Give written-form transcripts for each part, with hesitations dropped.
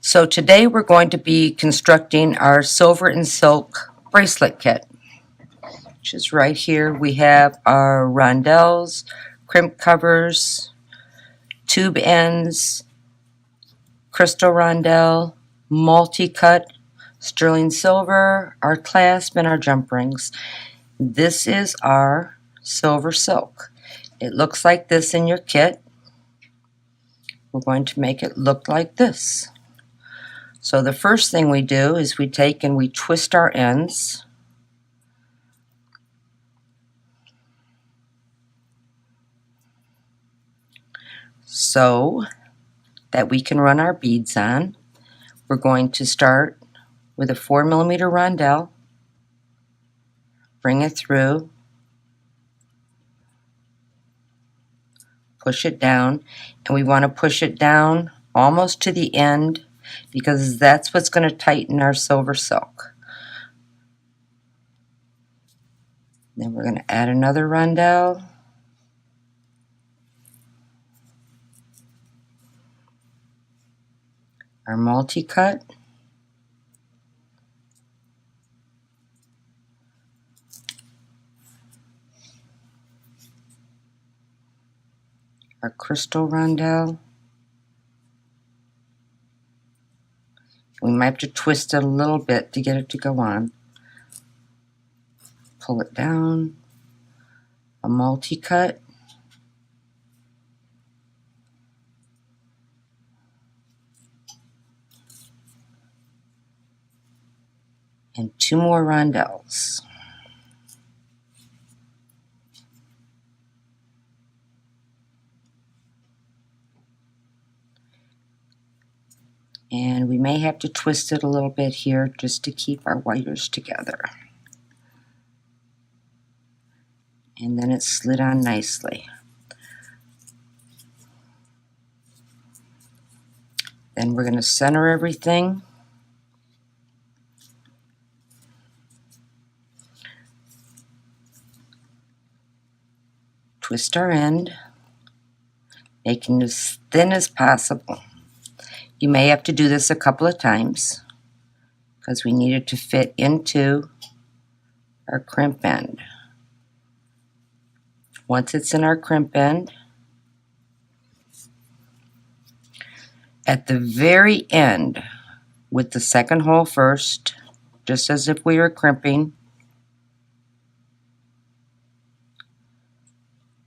So today we're going to be constructing our silver and silk bracelet kit, which is right here. We have our rondelles, crimp covers, tube ends, crystal rondelle, multi-cut, sterling silver, our clasp, and our jump rings. This is our silver silk. It looks like this in your kit. We're going to make it look like this. So the first thing we do is we take and we twist our ends. So that we can run our beads on. We're going to start with a 4mm rondelle, bring it through, push it down, and we want to push it down almost to the end because that's what's going to tighten our silver silk. Then we're going to add another rondelle, our multi-cut, our crystal rondelle. We might have to twist it a little bit to get it to go on. Pull it down, a multi-cut, and 2 more rondelles. And we may have to twist it a little bit here just to keep our wires together. And then it's slid on nicely. Then we're going to center everything. Twist our end, making it as thin as possible. You may have to do this a couple of times because we need it to fit into our crimp end. Once it's in our crimp end, at the very end, with the second hole first, just as if we were crimping,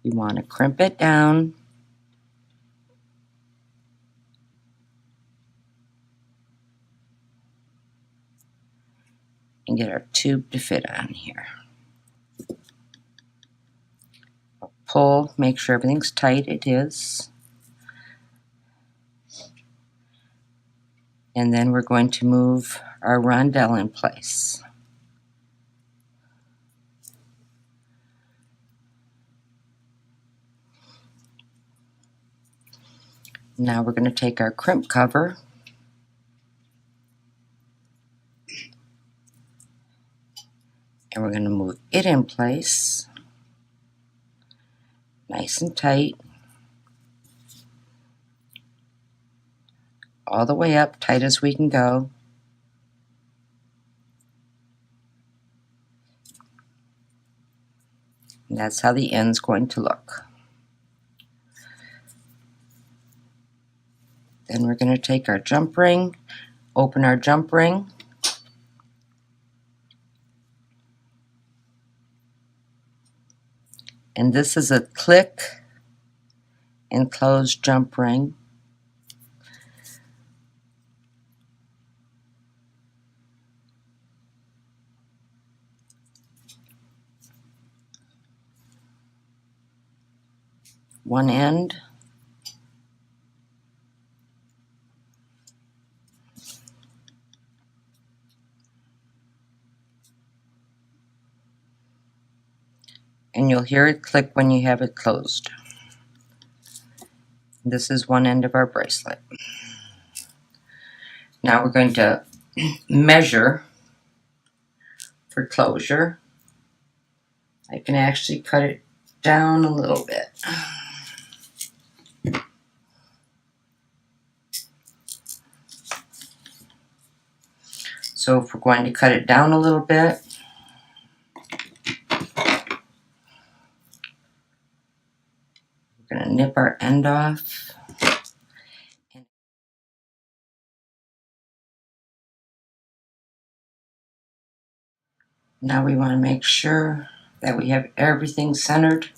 we want to crimp it down and get our tube to fit on here. Pull, make sure everything's tight. It is. And then we're going to move our rondelle in place. Now we're going to take our crimp cover and we're going to move it in place, nice and tight, all the way up, tight as we can go. And that's how the end's going to look. Then we're going to take our jump ring, open our jump ring, and this is a click and close jump ring. One end, and you'll hear it click when you have it closed. This is one end of our bracelet. Now we're going to measure for closure. I can actually cut it down a little bit. So if we're going to cut it down a little bit, we're going to nip our end off. Now we want to make sure that we have everything centered.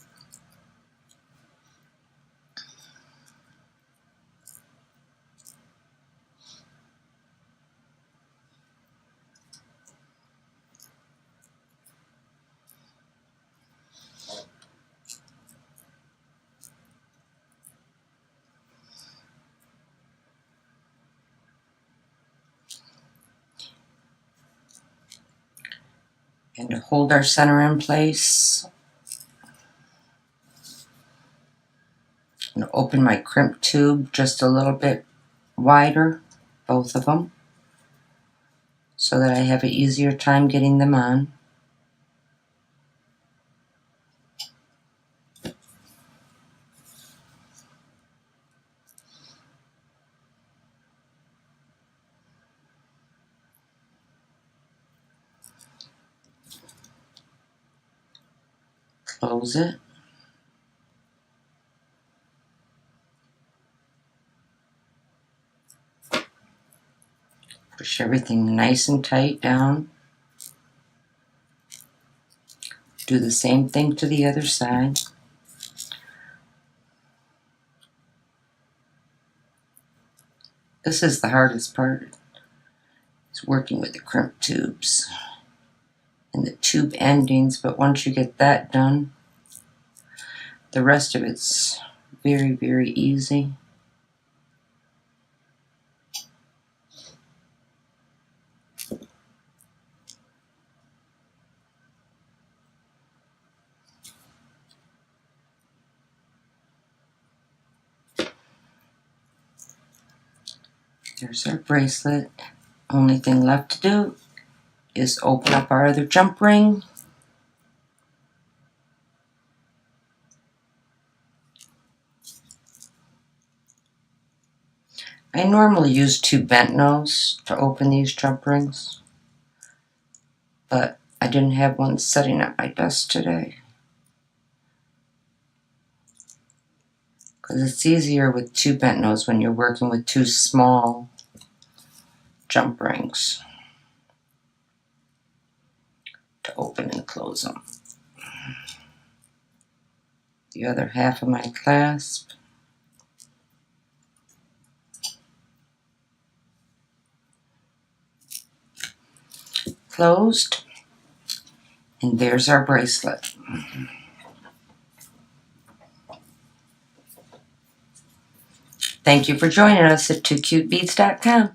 And to hold our center in place, I'm going to open my crimp tube just a little bit wider, both of them, so that I have an easier time getting them on. Close it. Push everything nice and tight down. Do the same thing to the other side. This is the hardest part. It's working with the crimp tubes and the tube endings, but once you get that done, the rest of it's very, very easy. There's our bracelet. Only thing left to do is open up our other jump ring. I normally use 2 bent nose to open these jump rings, but I didn't have one sitting at my desk today, because it's easier with 2 bent nose when you're working with 2 small jump rings to open and close them. The other half of my clasp. Closed. And there's our bracelet. Thank you for joining us at 2cutebeads.com.